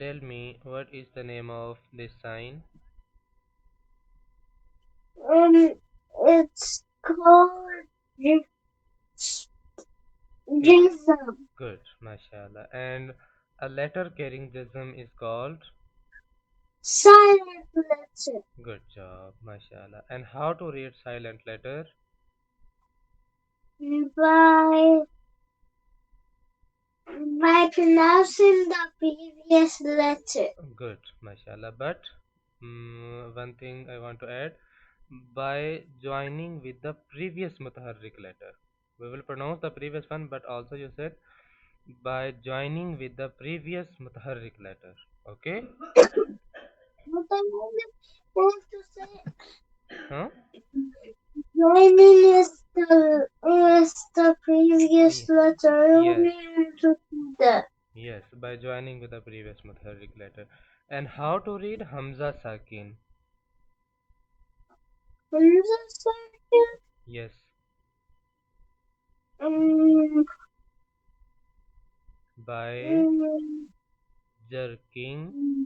tell me what is the name of this sign? It's called It Jism. good, mashallah. And a letter carrying jism is called Silent letter. good job, mashallah. And how to read silent letter? By pronouncing the previous letter. Good, mashallah. But one thing I want to add, by joining with the previous mutaharrik letter. We will pronounce the previous one, but also you said by joining with the previous mutaharrik letter. Okay? What I want to say, Huh? joining is the previous letter. I Yes. want to do that. Yes, by joining with the previous mutaharrik letter. And how to read Hamza Sakin? Just Yes, um, by um, jerking.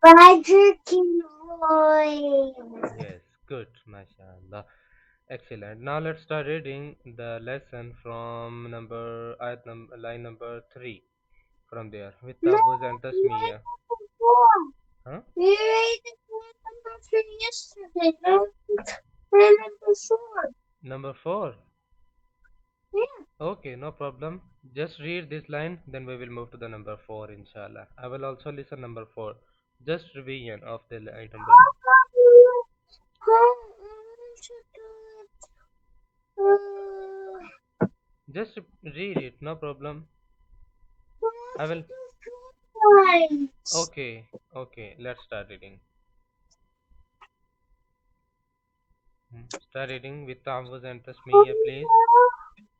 by jerking voice. Yes, good, mashallah. Excellent. Now let's start reading the lesson from line number 3 from there with No, Tawuz and why Tasmiya. number four? Huh? We read the number three yesterday. Now number four. Number 4. Yeah. Okay, no problem. Just read this line, then we will move to the number 4, inshallah. I will also listen number 4. Just revision of the line number. Just read it, no problem. I will. Okay, okay, let's start reading. Start reading with Tawuz and Tasmiya, please.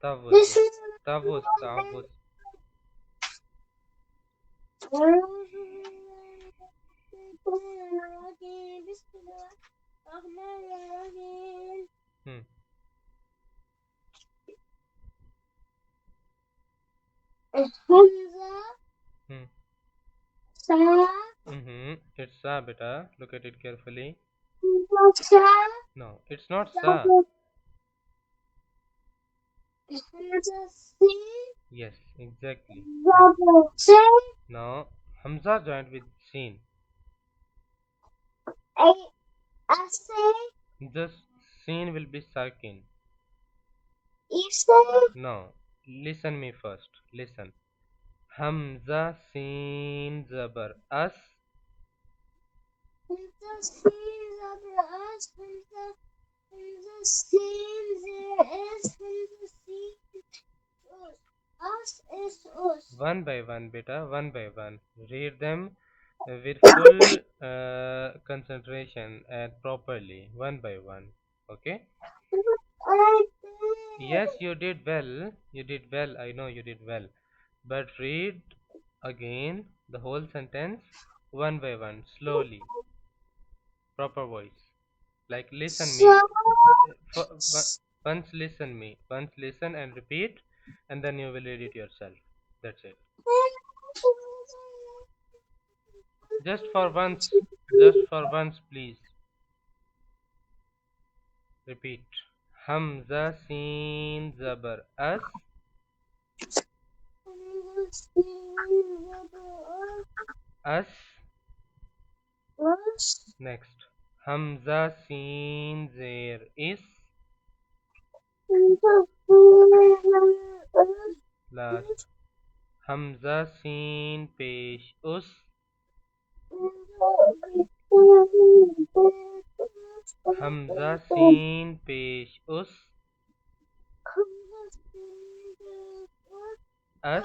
Tawuz. This is Tawuz, Tawuz. Hmm. Hamza, Hmm. Sa, It's Sa, beta. Look at it carefully. Sa, No, it's not Sa. double, Hamza, C, Yes, exactly. double, C, Now, Hamza joined with Sin. A, S, Just Sin will be Sakin. Is, No, listen me first. Listen. Hamza Sin Zabar As. Hamza, C, double, S, Hamza, C, there is, Hamza, C, us is us. One by one, beta. One by one. Read them with full concentration and properly. One by one. Okay? I Yes, you did well. You did well. I know you did well. But read again the whole sentence one by one, slowly, proper voice. Like listen me. so Once listen me. Once listen and repeat, and then you will read it yourself. That's it. Just for once. Just for once, please. Repeat. Hamza Sin Zabar As. As. Next. Hamza Sin Zer Is. Last. Hamza Sin Pesh Us. Hamza Sin Pesh Us. Us.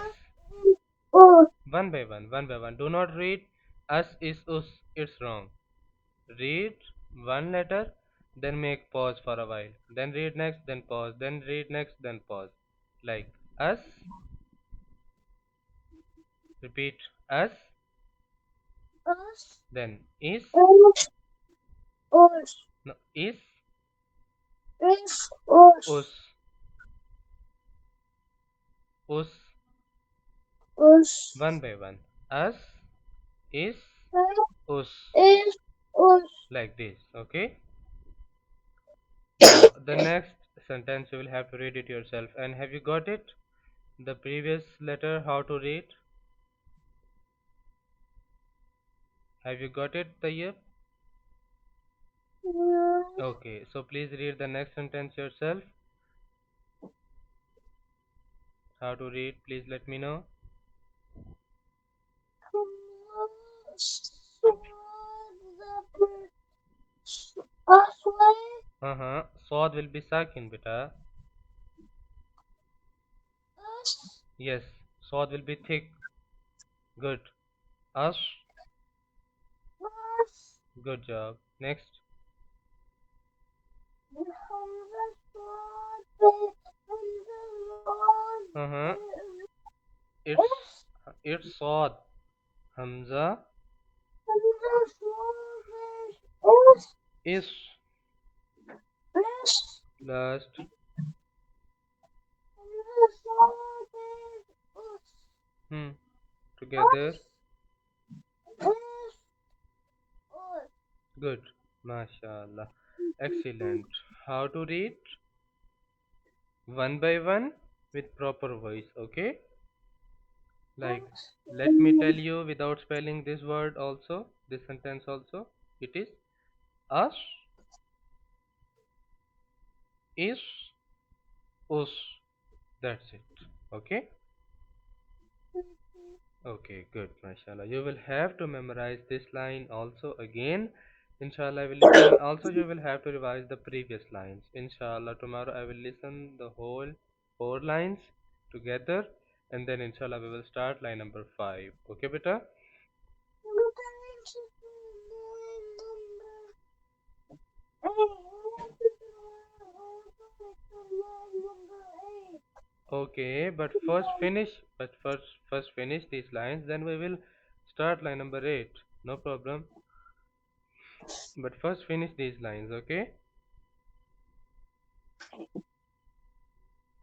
One by one. One by one. Do not read Us is Us. It's wrong. Read one letter, then make pause for a while. Then read next, then pause. Then read next, then pause. Like us. Repeat us. Then is. No, is. Us. Us. One by one. Us. Is, us, is us. like this. Okay. Now the next sentence you will have to read it yourself. And have you got it? The previous letter, how to read? Have you got it, Tayyib? Okay, so please read the next sentence yourself. How to read? Please let me know. Swad will be sakin, beta. Yes, swad will be thick. Good. Ash. Good job. Next. Uh-huh. It's it's swad. Hamza is last. Hmm. Together. Good. MashaAllah. Excellent. How to read? One by one with proper voice. Okay? Like, let me tell you without spelling this word also, this sentence also. It is us, is, us. That's it. Okay? Okay, good, mashallah. You will have to memorize this line also again. Inshallah, I will listen, and also you will have to revise the previous lines. Inshallah, tomorrow I will listen the whole four lines together, and then inshallah we will start line number five. Okay, beta? Okay, but first finish these lines, then we will start line number eight. No problem. But first finish these lines, okay?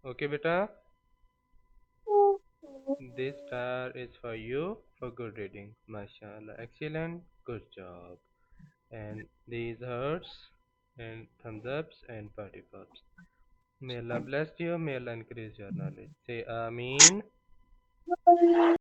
Okay, beta. This star is for you for good reading. MashaAllah. Excellent. Good job. And these hearts and thumbs ups and party pops. May Allah bless you. May Allah increase your knowledge. Say Ameen.